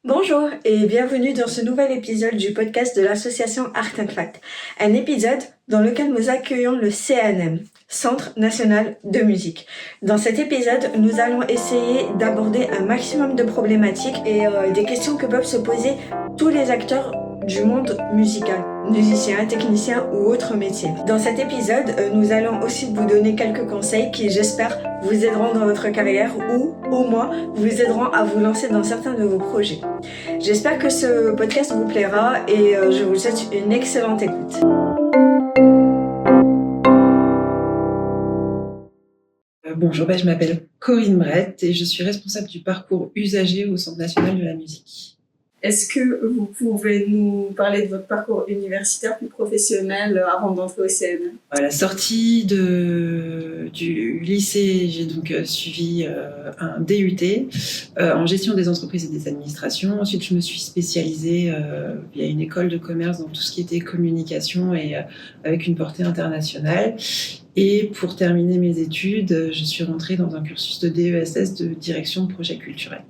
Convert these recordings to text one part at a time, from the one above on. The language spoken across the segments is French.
Bonjour et bienvenue dans ce nouvel épisode du podcast de l'association Art and Fact, un épisode dans lequel nous accueillons le CNM, Centre National de Musique. Dans cet épisode, nous allons essayer d'aborder un maximum de problématiques et des questions que peuvent se poser tous les acteurs du monde musical, musiciens, techniciens ou autres métiers. Dans cet épisode, nous allons aussi vous donner quelques conseils qui, j'espère, vous aideront dans votre carrière ou, au moins, vous aideront à vous lancer dans certains de vos projets. J'espère que ce podcast vous plaira et je vous souhaite une excellente écoute. Bonjour, je m'appelle Corinne Brett et je suis responsable du parcours usager au Centre National de la Musique. Est-ce que vous pouvez nous parler de votre parcours universitaire plus professionnel avant d'entrer au CNM ? À la sortie du lycée, j'ai donc suivi un DUT en gestion des entreprises et des administrations. Ensuite, je me suis spécialisée via une école de commerce dans tout ce qui était communication et avec une portée internationale. Et pour terminer mes études, je suis rentrée dans un cursus de DESS de direction de projet culturel,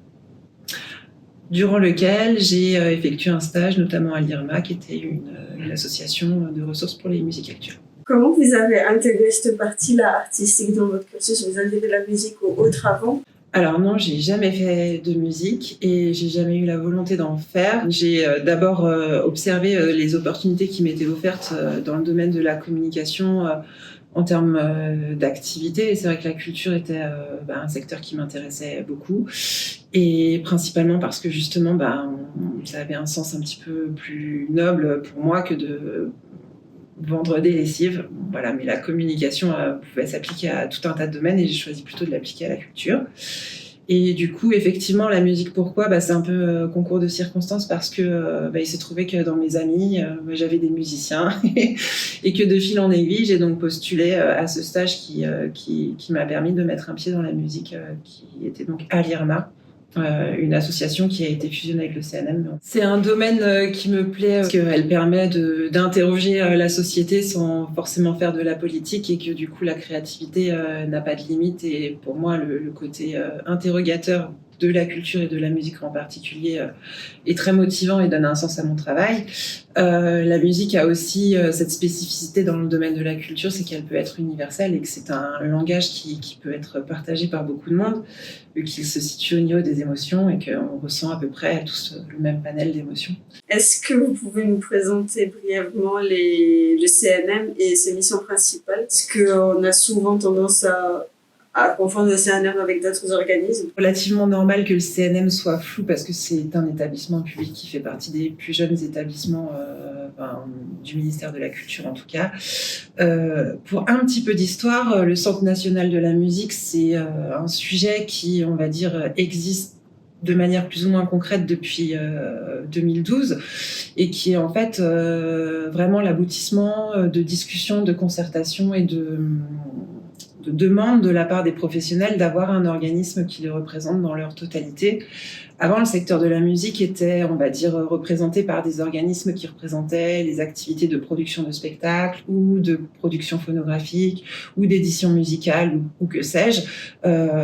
durant lequel j'ai effectué un stage, notamment à l'IRMA, qui était une association de ressources pour les musiques actuelles. Comment vous avez intégré cette partie-là artistique dans votre cursus ? Vous aviez de la musique ou autre avant ? Alors non, j'ai jamais fait de musique et j'ai jamais eu la volonté d'en faire. J'ai d'abord observé les opportunités qui m'étaient offertes dans le domaine de la communication en termes d'activité. Et c'est vrai que la culture était un secteur qui m'intéressait beaucoup. Et principalement parce que justement, ça avait un sens un petit peu plus noble pour moi que de vendre des lessives. Voilà, mais la communication pouvait s'appliquer à tout un tas de domaines et j'ai choisi plutôt de l'appliquer à la culture. Et du coup, effectivement, la musique, pourquoi ? C'est un peu concours de circonstances parce que il s'est trouvé que dans mes amis, j'avais des musiciens et que de fil en aiguille, j'ai donc postulé à ce stage qui m'a permis de mettre un pied dans la musique qui était donc à l'IRMA. Une association qui a été fusionnée avec le CNM. C'est un domaine qui me plaît parce qu'elle permet d'interroger la société sans forcément faire de la politique et que du coup la créativité n'a pas de limite et pour moi le côté interrogateur de la culture et de la musique en particulier est très motivant et donne un sens à mon travail. La musique a aussi cette spécificité dans le domaine de la culture, c'est qu'elle peut être universelle et que c'est un langage qui peut être partagé par beaucoup de monde, vu qu'il se situe au niveau des émotions et qu'on ressent à peu près tous le même panel d'émotions. Est-ce que vous pouvez nous présenter brièvement le CNM et ses missions principales ? Est-ce qu'on a souvent tendance à confondre le CNM avec d'autres organismes ? Relativement normal que le CNM soit flou parce que c'est un établissement public qui fait partie des plus jeunes établissements du ministère de la Culture en tout cas. Pour un petit peu d'histoire, le Centre National de la Musique, c'est un sujet qui, on va dire, existe de manière plus ou moins concrète depuis 2012 et qui est en fait vraiment l'aboutissement de discussions, de concertations et de demande de la part des professionnels d'avoir un organisme qui les représente dans leur totalité. Avant, le secteur de la musique était, on va dire, représenté par des organismes qui représentaient les activités de production de spectacles ou de production phonographique ou d'édition musicale ou que sais-je.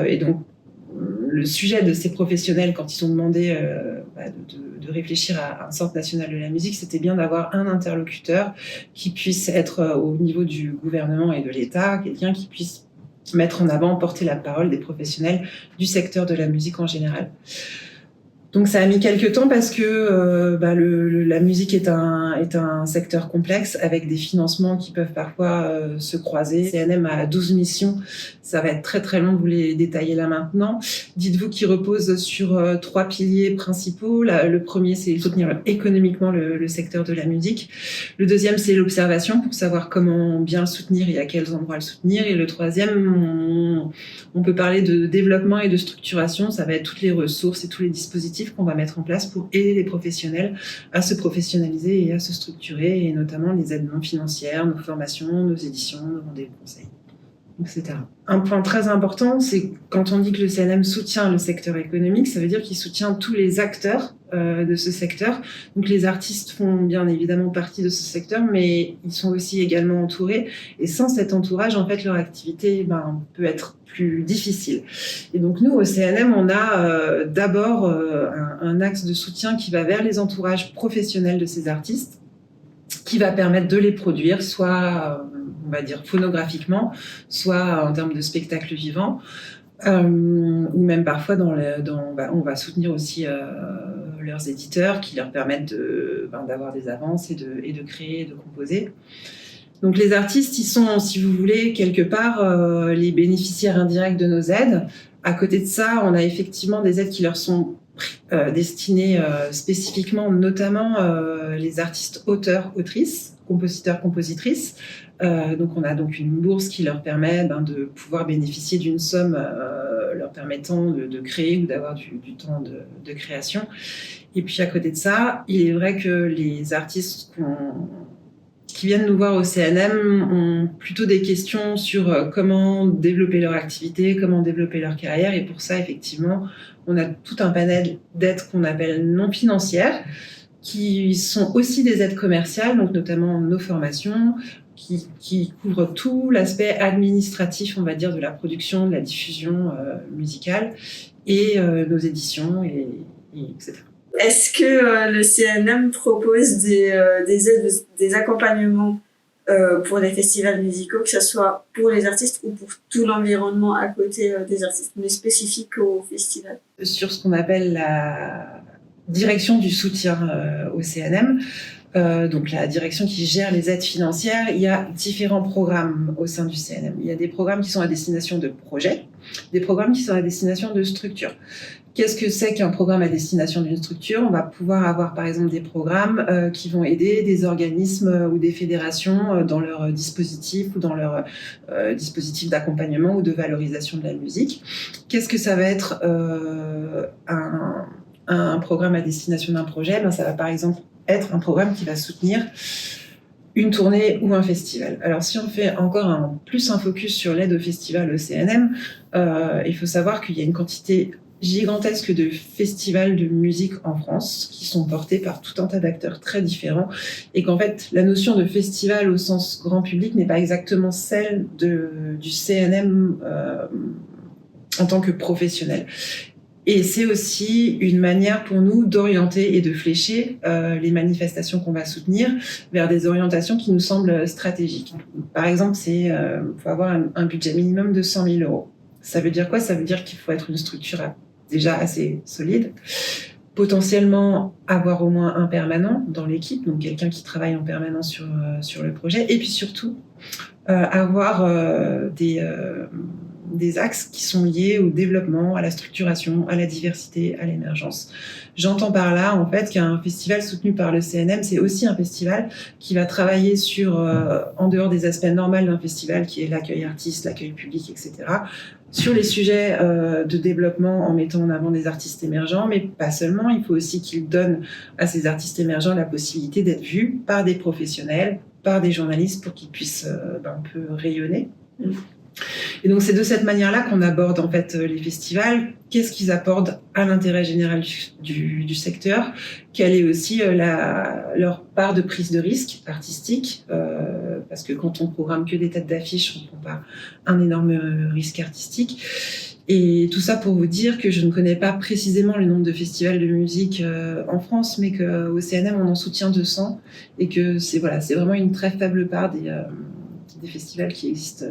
Et donc, le sujet de ces professionnels, quand ils ont demandé de réfléchir à un centre national de la musique, c'était bien d'avoir un interlocuteur qui puisse être au niveau du gouvernement et de l'État, quelqu'un qui puisse mettre en avant, porter la parole des professionnels du secteur de la musique en général. Donc ça a mis quelques temps parce que la musique est un secteur complexe avec des financements qui peuvent parfois se croiser. CNM a 12 missions, ça va être très très long de vous les détailler là maintenant. Dites-vous qu'il repose sur 3 piliers principaux. Le premier, c'est soutenir économiquement le secteur de la musique. Le deuxième, c'est l'observation pour savoir comment bien le soutenir et à quels endroits le soutenir. Et le troisième, on peut parler de développement et de structuration, ça va être toutes les ressources et tous les dispositifs qu'on va mettre en place pour aider les professionnels à se professionnaliser et à se structurer, et notamment les aides non financières, nos formations, nos éditions, nos rendez-vous conseils. etc. Un point très important, c'est quand on dit que le CNM soutient le secteur économique, ça veut dire qu'il soutient tous les acteurs de ce secteur. Donc les artistes font bien évidemment partie de ce secteur, mais ils sont aussi également entourés. Et sans cet entourage, en fait, leur activité peut être plus difficile. Et donc nous, au CNM, on a d'abord un axe de soutien qui va vers les entourages professionnels de ces artistes, qui va permettre de les produire, soit, on va dire, phonographiquement, soit en termes de spectacle vivant, ou même parfois on va soutenir aussi leurs éditeurs qui leur permettent d'avoir des avances et de créer, et de composer. Donc les artistes, ils sont, si vous voulez, quelque part les bénéficiaires indirects de nos aides. À côté de ça, on a effectivement des aides qui leur sont destinées spécifiquement, notamment les artistes auteurs, autrices, compositeurs, compositrices. Donc on a donc une bourse qui leur permet de pouvoir bénéficier d'une somme leur permettant de créer ou d'avoir du temps de création. Et puis à côté de ça, il est vrai que les artistes qui viennent nous voir au CNM ont plutôt des questions sur comment développer leur activité, comment développer leur carrière. Et pour ça, effectivement, on a tout un panel d'aides qu'on appelle non financières, qui sont aussi des aides commerciales, donc notamment nos formations, qui couvrent tout l'aspect administratif, on va dire, de la production, de la diffusion musicale, et nos éditions, etc. Est-ce que le CNM propose des aides, des accompagnements pour les festivals musicaux, que ce soit pour les artistes ou pour tout l'environnement à côté des artistes, mais spécifique au festival? Sur ce qu'on appelle la direction du soutien au CNM, donc la direction qui gère les aides financières, il y a différents programmes au sein du CNM. Il y a des programmes qui sont à destination de projets, des programmes qui sont à destination de structures. Qu'est-ce que c'est qu'un programme à destination d'une structure? On va pouvoir avoir par exemple des programmes qui vont aider des organismes ou des fédérations dans leur dispositif ou dans leur dispositif d'accompagnement ou de valorisation de la musique. Qu'est-ce que ça va être un programme à destination d'un projet? Ça va par exemple être un programme qui va soutenir une tournée ou un festival. Alors si on fait encore un focus sur l'aide au festival au CNM, il faut savoir qu'il y a une quantité gigantesque de festivals de musique en France qui sont portés par tout un tas d'acteurs très différents et qu'en fait la notion de festival au sens grand public n'est pas exactement celle du CNM en tant que professionnel. Et c'est aussi une manière pour nous d'orienter et de flécher les manifestations qu'on va soutenir vers des orientations qui nous semblent stratégiques. Par exemple, faut avoir un budget minimum de 100 000 euros. Ça veut dire quoi? Ça veut dire qu'il faut être une structure déjà assez solide, potentiellement avoir au moins un permanent dans l'équipe, donc quelqu'un qui travaille en permanence sur le projet, et puis surtout avoir des axes qui sont liés au développement, à la structuration, à la diversité, à l'émergence. J'entends par là, en fait, qu'un festival soutenu par le CNM, c'est aussi un festival qui va travailler sur, en dehors des aspects normaux d'un festival, qui est l'accueil artiste, l'accueil public, etc., sur les sujets de développement en mettant en avant des artistes émergents, mais pas seulement. Il faut aussi qu'il donne à ces artistes émergents la possibilité d'être vus par des professionnels, par des journalistes, pour qu'ils puissent un peu rayonner. Et donc c'est de cette manière-là qu'on aborde en fait les festivals. Qu'est-ce qu'ils apportent à l'intérêt général du secteur? Quelle est aussi leur part de prise de risque artistique? Parce que quand on programme que des têtes d'affiche, on prend pas un énorme risque artistique. Et tout ça pour vous dire que je ne connais pas précisément le nombre de festivals de musique en France, mais qu'au CNM on en soutient 200 et que c'est vraiment une très faible part des festivals qui existent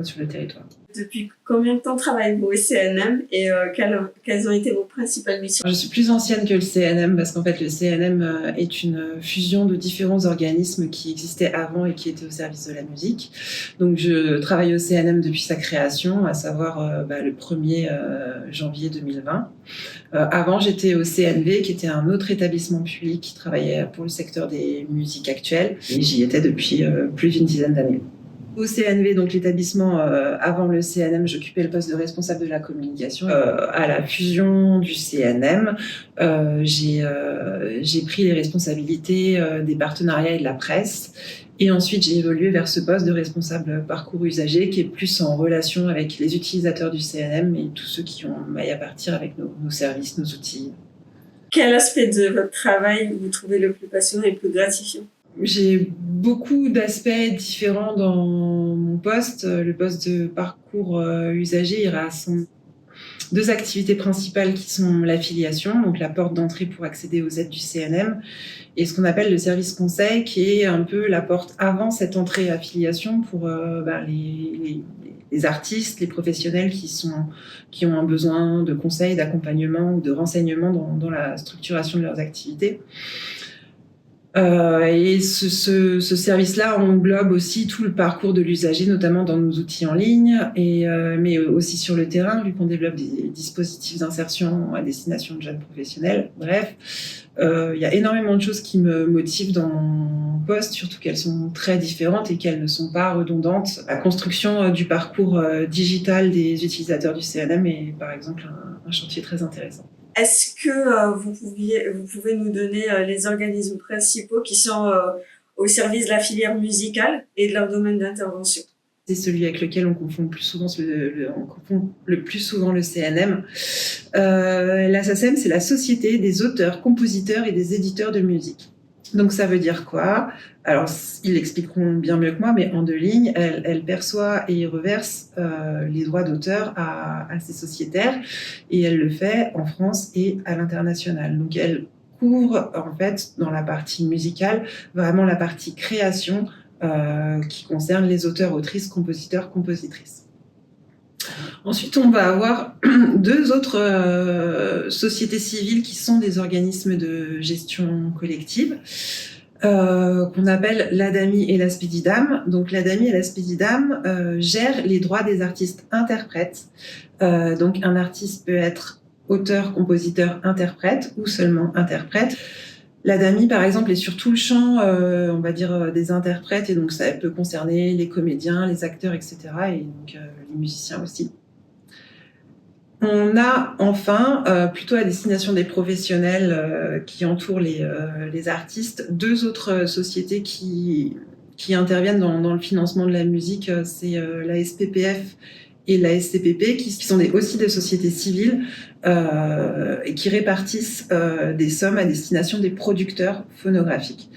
sur le territoire. Depuis combien de temps travaillez-vous au CNM et quelles ont été vos principales missions? Je suis plus ancienne que le CNM parce qu'en fait le CNM est une fusion de différents organismes qui existaient avant et qui étaient au service de la musique. Donc je travaille au CNM depuis sa création, à savoir le 1er janvier 2020. Avant j'étais au CNV qui était un autre établissement public qui travaillait pour le secteur des musiques actuelles et j'y étais depuis plus d'une dizaine d'années. Au CNV, donc l'établissement avant le CNM, j'occupais le poste de responsable de la communication. À la fusion du CNM, j'ai pris les responsabilités des partenariats et de la presse. Et ensuite, j'ai évolué vers ce poste de responsable parcours usager qui est plus en relation avec les utilisateurs du CNM et tous ceux qui ont maille à partir avec nos services, nos outils. Quel aspect de votre travail vous trouvez le plus passionnant et le plus gratifiant? J'ai beaucoup d'aspects différents dans mon poste. Le poste de parcours usager, il rassemble 2 activités principales qui sont l'affiliation, donc la porte d'entrée pour accéder aux aides du CNM, et ce qu'on appelle le service conseil, qui est un peu la porte avant cette entrée affiliation pour les artistes, les professionnels qui ont un besoin de conseils, d'accompagnement ou de renseignements dans la structuration de leurs activités. Et ce service-là englobe aussi tout le parcours de l'usager, notamment dans nos outils en ligne, mais aussi sur le terrain, vu qu'on développe des dispositifs d'insertion à destination de jeunes professionnels. Bref, il y a énormément de choses qui me motivent dans mon poste, surtout qu'elles sont très différentes et qu'elles ne sont pas redondantes. La construction du parcours digital des utilisateurs du CNM est par exemple un chantier très intéressant. Est-ce que vous pouvez nous donner les organismes principaux qui sont au service de la filière musicale et de leur domaine d'intervention? C'est celui avec lequel on confond le plus souvent le CNM. La SACEM, c'est la Société des auteurs, compositeurs et des éditeurs de musique. Donc ça veut dire quoi? Alors ils l'expliqueront bien mieux que moi, mais en 2 lignes, elle perçoit et reverse les droits d'auteur à ses sociétaires, et elle le fait en France et à l'international. Donc elle couvre en fait dans la partie musicale vraiment la partie création qui concerne les auteurs, autrices, compositeurs, compositrices. Ensuite, on va avoir 2 autres sociétés civiles qui sont des organismes de gestion collective qu'on appelle l'ADAMI et l'ASPIDIDAM. Donc l'ADAMI et l'ASPIDIDAM gèrent les droits des artistes-interprètes. Donc un artiste peut être auteur, compositeur, interprète ou seulement interprète. L'ADAMI, par exemple, est sur tout le champ, on va dire, des interprètes, et donc ça peut concerner les comédiens, les acteurs, etc., et donc les musiciens aussi. On a enfin, plutôt à destination des professionnels qui entourent les artistes, 2 autres sociétés qui interviennent dans le financement de la musique, c'est la SPPF et la SCPP, qui sont aussi des sociétés civiles et qui répartissent des sommes à destination des producteurs phonographiques.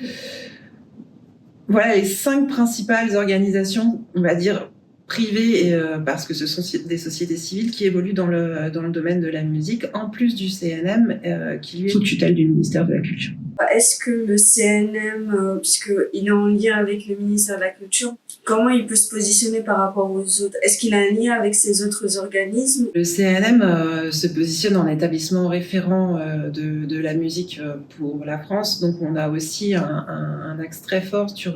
Voilà les 5 principales organisations, on va dire, privées, parce que ce sont des sociétés civiles qui évoluent dans le domaine de la musique, en plus du CNM, qui lui est sous tutelle du ministère de la Culture. Est-ce que le CNM, puisqu'il est en lien avec le ministère de la Culture, comment il peut se positionner par rapport aux autres? Est-ce qu'il a un lien avec ces autres organismes? Le CNM se positionne en établissement référent de la musique pour la France. Donc on a aussi un axe très fort sur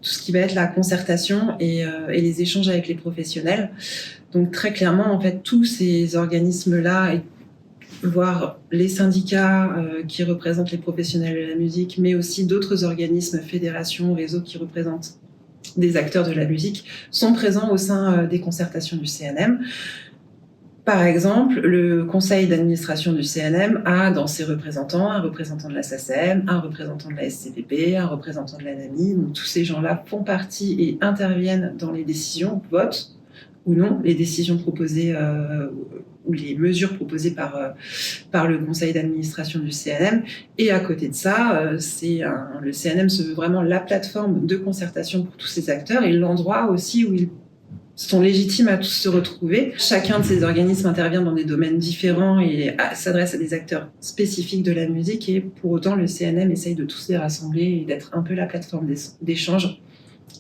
tout ce qui va être la concertation et les échanges avec les professionnels. Donc très clairement, en fait, tous ces organismes-là, voire les syndicats qui représentent les professionnels de la musique, mais aussi d'autres organismes, fédérations, réseaux qui représentent des acteurs de la musique, sont présents au sein des concertations du CNM. Par exemple, le conseil d'administration du CNM a dans ses représentants un représentant de la SACEM, un représentant de la SCPP, un représentant de l'ADAMI. Donc tous ces gens-là font partie et interviennent dans les décisions, votent ou non les décisions proposées ou les mesures proposées par le conseil d'administration du CNM. Et à côté de ça, le CNM se veut vraiment la plateforme de concertation pour tous ces acteurs et l'endroit aussi où ils sont légitimes à tous se retrouver. Chacun de ces organismes intervient dans des domaines différents et s'adresse à des acteurs spécifiques de la musique, et pour autant le CNM essaye de tous les rassembler et d'être un peu la plateforme d'échange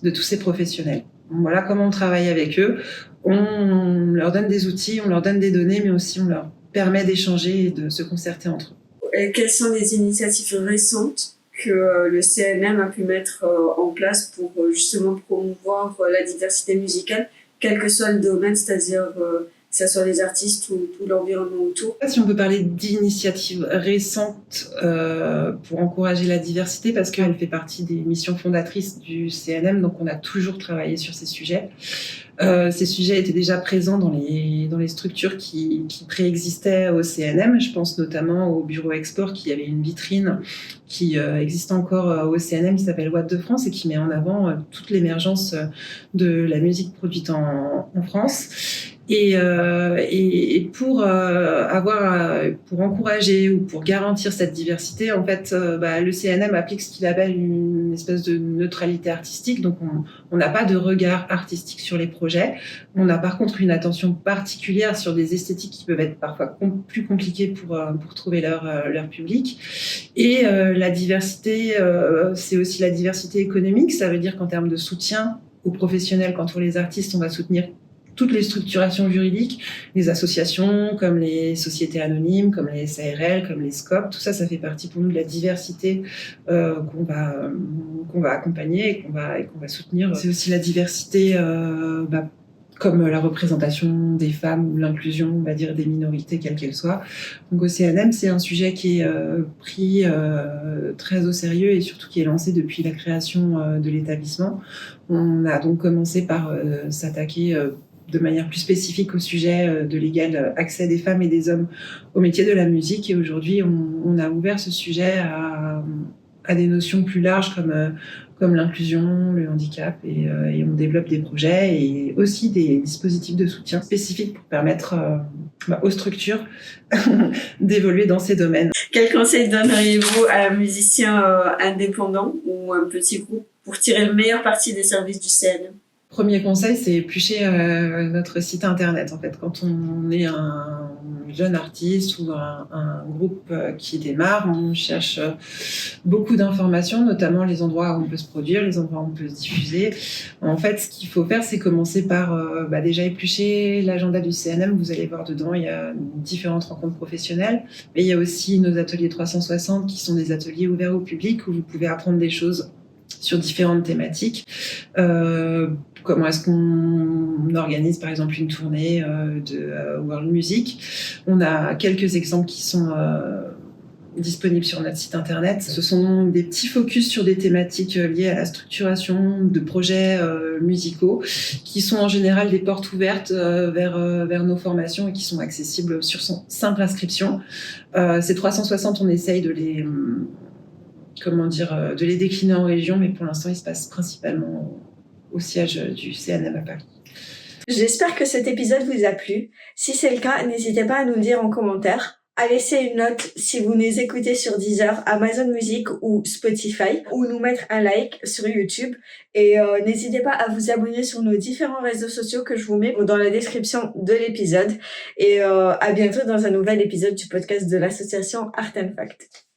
de tous ces professionnels. Voilà comment on travaille avec eux. On leur donne des outils, on leur donne des données, mais aussi on leur permet d'échanger et de se concerter entre eux. Et quelles sont les initiatives récentes que le CNM a pu mettre en place pour justement promouvoir la diversité musicale, quel que soit le domaine, c'est-à-dire que ce soit les artistes ou tout l'environnement autour? Si on peut parler d'initiatives récentes pour encourager la diversité, parce qu'elle fait partie des missions fondatrices du CNM, donc on a toujours travaillé sur ces sujets. Ces sujets étaient déjà présents dans les structures qui préexistaient au CNM. Je pense notamment au bureau export qui avait une vitrine qui existe encore au CNM, qui s'appelle Watt de France et qui met en avant toute l'émergence de la musique produite en France. Et pour pour encourager ou pour garantir cette diversité, en fait, le CNM applique ce qu'il appelle une espèce de neutralité artistique. Donc, on n'a pas de regard artistique sur les projets. On a par contre une attention particulière sur des esthétiques qui peuvent être parfois plus compliquées pour trouver leur public. Et la diversité, c'est aussi la diversité économique. Ça veut dire qu'en termes de soutien aux professionnels, quand pour les artistes, on va soutenir toutes les structurations juridiques, les associations comme les sociétés anonymes, comme les SARL, comme les SCOP, tout ça, ça fait partie pour nous de la diversité qu'on va accompagner et qu'on va soutenir. C'est aussi la diversité comme la représentation des femmes ou l'inclusion, on va dire, des minorités, quelles qu'elles soient. Donc au CNM, c'est un sujet qui est pris très au sérieux et surtout qui est lancé depuis la création de l'établissement. On a donc commencé par s'attaquer de manière plus spécifique au sujet de l'égal accès des femmes et des hommes au métier de la musique. Et aujourd'hui, on a ouvert ce sujet à des notions plus larges comme l'inclusion, le handicap, et on développe des projets et aussi des dispositifs de soutien spécifiques pour permettre aux structures d'évoluer dans ces domaines. Quel conseil donneriez-vous à un musicien indépendant ou un petit groupe pour tirer le meilleur parti des services du CNM ? Premier conseil, c'est éplucher notre site internet. En fait, quand on est un jeune artiste ou un groupe qui démarre, on cherche beaucoup d'informations, notamment les endroits où on peut se produire, les endroits où on peut se diffuser. En fait, ce qu'il faut faire, c'est commencer par déjà éplucher l'agenda du CNM. Vous allez voir dedans, il y a différentes rencontres professionnelles, mais il y a aussi nos ateliers 360 qui sont des ateliers ouverts au public où vous pouvez apprendre des choses sur différentes thématiques. Comment est-ce qu'on organise par exemple une tournée de World Music. On a quelques exemples qui sont disponibles sur notre site internet. Ce sont des petits focus sur des thématiques liées à la structuration de projets musicaux qui sont en général des portes ouvertes vers nos formations et qui sont accessibles sur son simple inscription. Ces 360, on essaye de les décliner en région, mais pour l'instant, il se passe principalement au siège du CNM à Paris. J'espère que cet épisode vous a plu. Si c'est le cas, n'hésitez pas à nous le dire en commentaire, à laisser une note si vous nous écoutez sur Deezer, Amazon Music ou Spotify, ou nous mettre un like sur YouTube. Et n'hésitez pas à vous abonner sur nos différents réseaux sociaux que je vous mets dans la description de l'épisode. Et à bientôt dans un nouvel épisode du podcast de l'association Art and Fact.